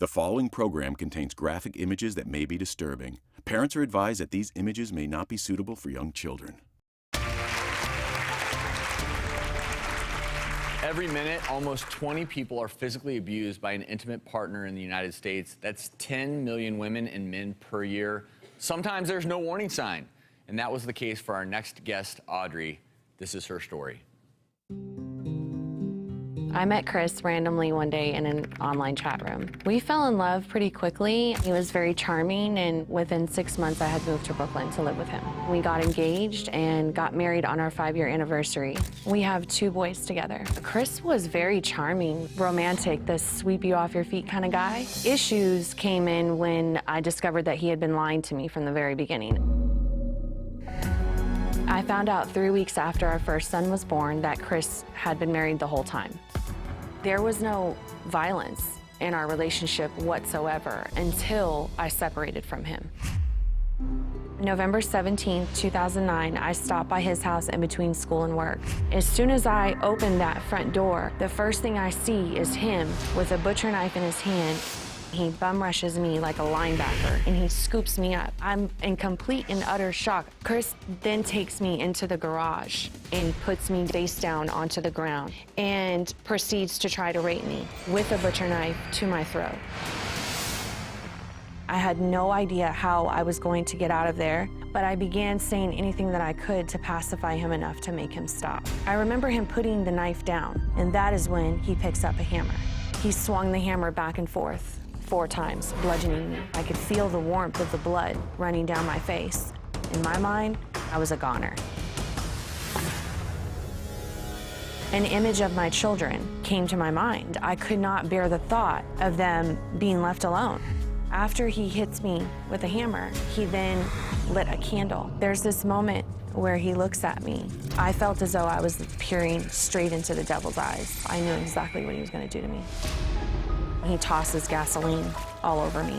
The following program contains graphic images that may be disturbing. Parents are advised that these images may not be suitable for young children. Every minute, almost 20 people are physically abused by an intimate partner in the United States. That's 10 million women and men per year. Sometimes there's no warning sign, and that was the case for our next guest, Audrey. This is her story. I met Chris randomly one day in an online chat room. We fell in love pretty quickly. He was very charming, and within 6 months I had moved to Brooklyn to live with him. We got engaged and got married on our 5-year anniversary. We have 2 boys together. Chris was very charming, romantic, the sweep you off your feet kind of guy. Issues came in when I discovered that he had been lying to me from the very beginning. I found out 3 weeks after our first son was born that Chris had been married the whole time. There was no violence in our relationship whatsoever until I separated from him. November 17, 2009, I stopped by his house in between school and work. As soon as I opened that front door, the first thing I see is him with a butcher knife in his hand. He bum rushes me like a linebacker, and he scoops me up. I'm in complete and utter shock. Chris then takes me into the garage and puts me face down onto the ground and proceeds to try to rape me with a butcher knife to my throat. I had no idea how I was going to get out of there, but I began saying anything that I could to pacify him enough to make him stop. I remember him putting the knife down, and that is when he picks up a hammer. He swung the hammer back and forth 4 times, bludgeoning me. I could feel the warmth of the blood running down my face. In my mind, I was a goner. An image of my children came to my mind. I could not bear the thought of them being left alone. After he hits me with a hammer, he then lit a candle. There's this moment where he looks at me. I felt as though I was peering straight into the devil's eyes. I knew exactly what he was going to do to me. He tosses gasoline all over me.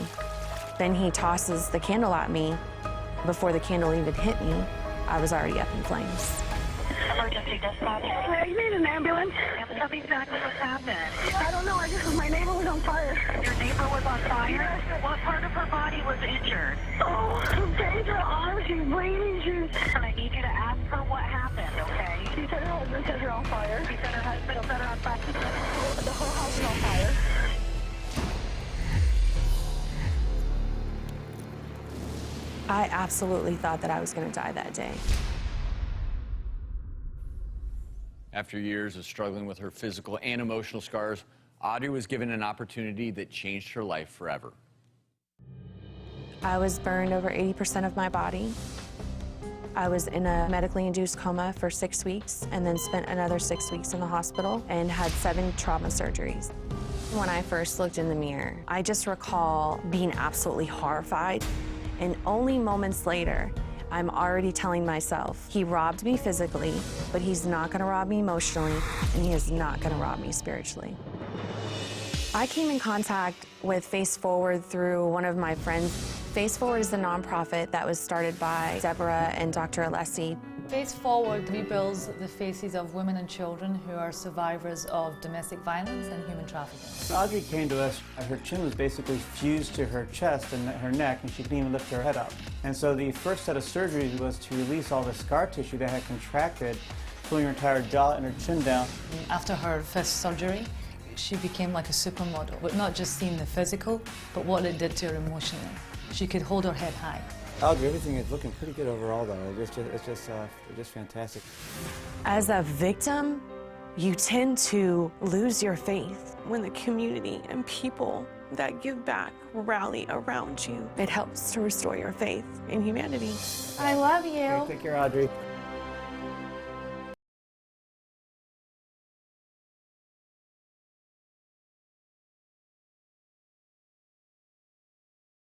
Then he tosses the candle at me. Before the candle even hit me, I was already up in flames. Emergency dispatch. You need an ambulance. Tell me exactly what happened. I don't know. My neighbor was on fire. Your neighbor was on fire? Yes. What part of her body was injured? Oh, her arm. She's bleeding. I need you to ask her what happened, okay? She said her husband set her on fire. She said her husband set her on fire. The whole house is on fire. I absolutely thought that I was going to die that day. After years of struggling with her physical and emotional scars, Audrey was given an opportunity that changed her life forever. I was burned over 80% of my body. I was in a medically induced coma for 6 weeks and then spent another 6 weeks in the hospital and had 7 trauma surgeries. When I first looked in the mirror, I just recall being absolutely horrified. And only moments later, I'm already telling myself, he robbed me physically, but he's not gonna rob me emotionally, and he is not gonna rob me spiritually. I came in contact with Face Forward through one of my friends. Face Forward is a nonprofit that was started by Deborah and Dr. Alessi. Face Forward rebuilds the faces of women and children who are survivors of domestic violence and human trafficking. Audrey came to us, her chin was basically fused to her chest and her neck, and she couldn't even lift her head up. And so the first set of surgeries was to release all the scar tissue that had contracted, pulling her entire jaw and her chin down. After her first surgery, she became like a supermodel, but not just seeing the physical, but what it did to her emotionally. She could hold her head high. Audrey, everything is looking pretty good overall, though. It's just fantastic. As a victim, you tend to lose your faith when the community and people that give back rally around you. It helps to restore your faith in humanity. I love you. Okay, take care, Audrey.